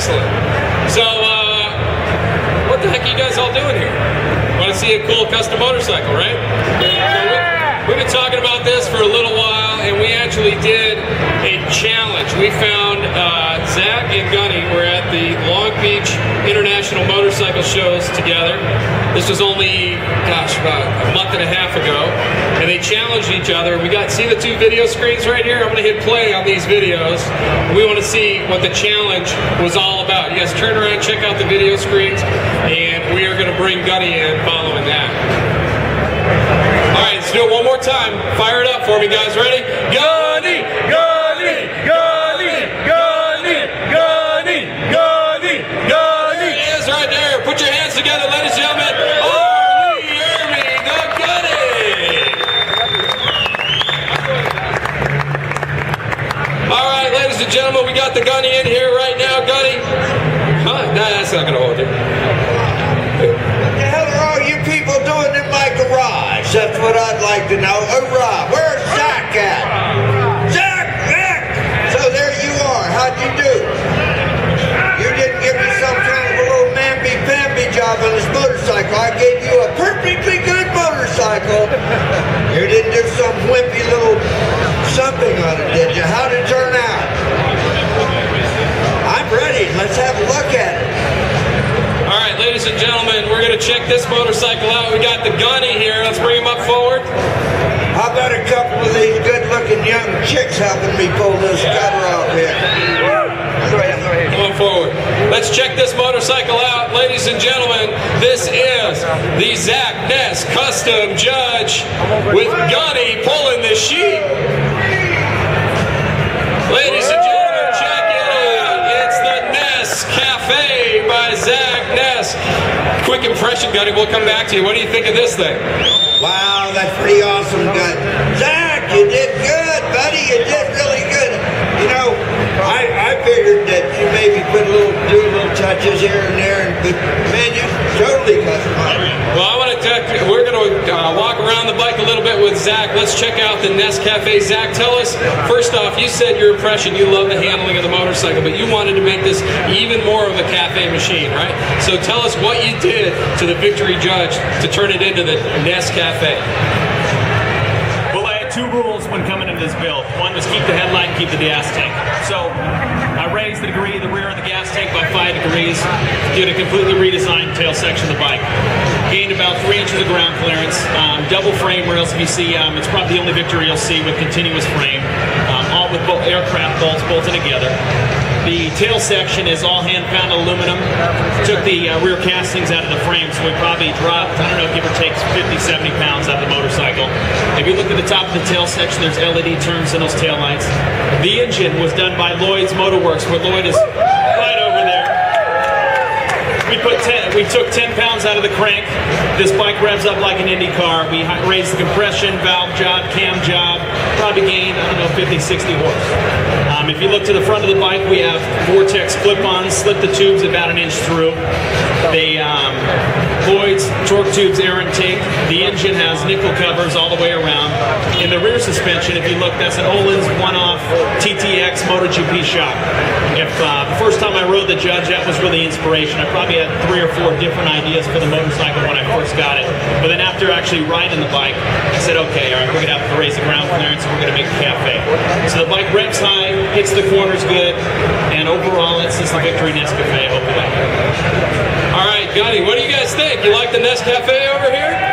Excellent. So, what the heck are you guys all doing here? Want to see a cool custom motorcycle, right? So we've been talking about this for a little while, and we actually did a challenge. We found Zach and Gunny were at the Long Beach International Motorcycle Shows together. This was only, gosh, about a month and a half ago, and they challenged each other. See the two video screens right here? I'm going to hit play on these videos. We want to see what the challenge was all about. You guys turn around, check out the video screens, and we are going to bring Gunny in following that. All right, let's do it one more time. Fire it up for me, guys. Ready? Gunny! Gunny! Gunny! Gunny! Gunny! Gunny! Gunny! There it is right there. Put your hands together, ladies and gentlemen. Ermey, the Gunny! All right, ladies and gentlemen, we got the Gunny in here right now. Gunny. Huh? Nah, that's not going to hold you. What the hell are all you people doing in my garage? That's what I'd like to know. Hurrah! Where's Zach at? Zach! Zach! So there you are. How'd you do? You didn't give me some kind of a little mamby-pamby job on this motorcycle. I gave you a perfectly good motorcycle. You didn't do some wimpy little something on it, did you? How'd it turn out? I'm ready. Let's have a look at it. All right, ladies and gentlemen, we're going to check this motorcycle out. We got the Gunny here. Let's bring him up forward. How about a couple of these good-looking young chicks helping me pull this gutter off here? Come on forward. Let's check this motorcycle out. Ladies and gentlemen, this is the Zach Ness Custom Judge with Gunny pulling the sheet. Ladies and gentlemen, check it out. It's the Ness Cafe by Zach Ness. Quick impression, Gunny. We'll come back to you. What do you think of this thing? Wow, that's pretty awesome, good. Zach, you did good, buddy. You did really good. You know, I figured that you maybe do little touches here and there, but man, you totally customized it. Well, we're going to walk around the bike a little bit with Zach. Let's check out the Ness Cafe. Zach, tell us, first off, you said your impression, you love the handling of the motorcycle, but you wanted to make this even more of a cafe machine, right? So tell us what you did to the Victory Judge to turn it into the Ness Cafe. Well, I had two rules when coming into this build. One was keep the headlight and keep the gas tank. So I raised the degree of the rear of the gas tank by 5 degrees, did a completely redesigned tail section of the bike. Gained about 3 inches of ground clearance, double frame rails. If you see, it's probably the only Victory you'll see with continuous frame, all with both aircraft bolts bolted together. The tail section is all hand-pounded aluminum. Took the rear castings out of the frame, so we probably dropped, I don't know, give or take 50, 70 pounds out of the motorcycle. If you look at the top of the tail section, there's LED turns in those tail lights. The engine was done by Lloyd's Motorworks, where Lloyd is right over there. We took 10 pounds out of the crank. This bike revs up like an Indy car. We raised the compression, valve job, cam job, probably gained, I don't know, 50, 60 horse. If you look to the front of the bike, we have Vortex clip-ons, slip the tubes about 1 inch through. The Lloyd's torque tubes air intake. The engine has nickel covers all the way around. In the rear suspension, if you look, that's an Öhlins one-off TTX MotoGP shock. If the first time I rode the Judge, that was really inspiration. I probably had 3 or 4 different ideas for the motorcycle when I first got it. But then after actually riding the bike, I said, okay, all right, we're going to have to raise the ground clearance and we're going to make a cafe. So the bike revs high, hits the corners good, and overall it's just the Victory Ness Cafe. I hope you like it. All right, Gunny, what do you guys think? You like the Ness Cafe over here?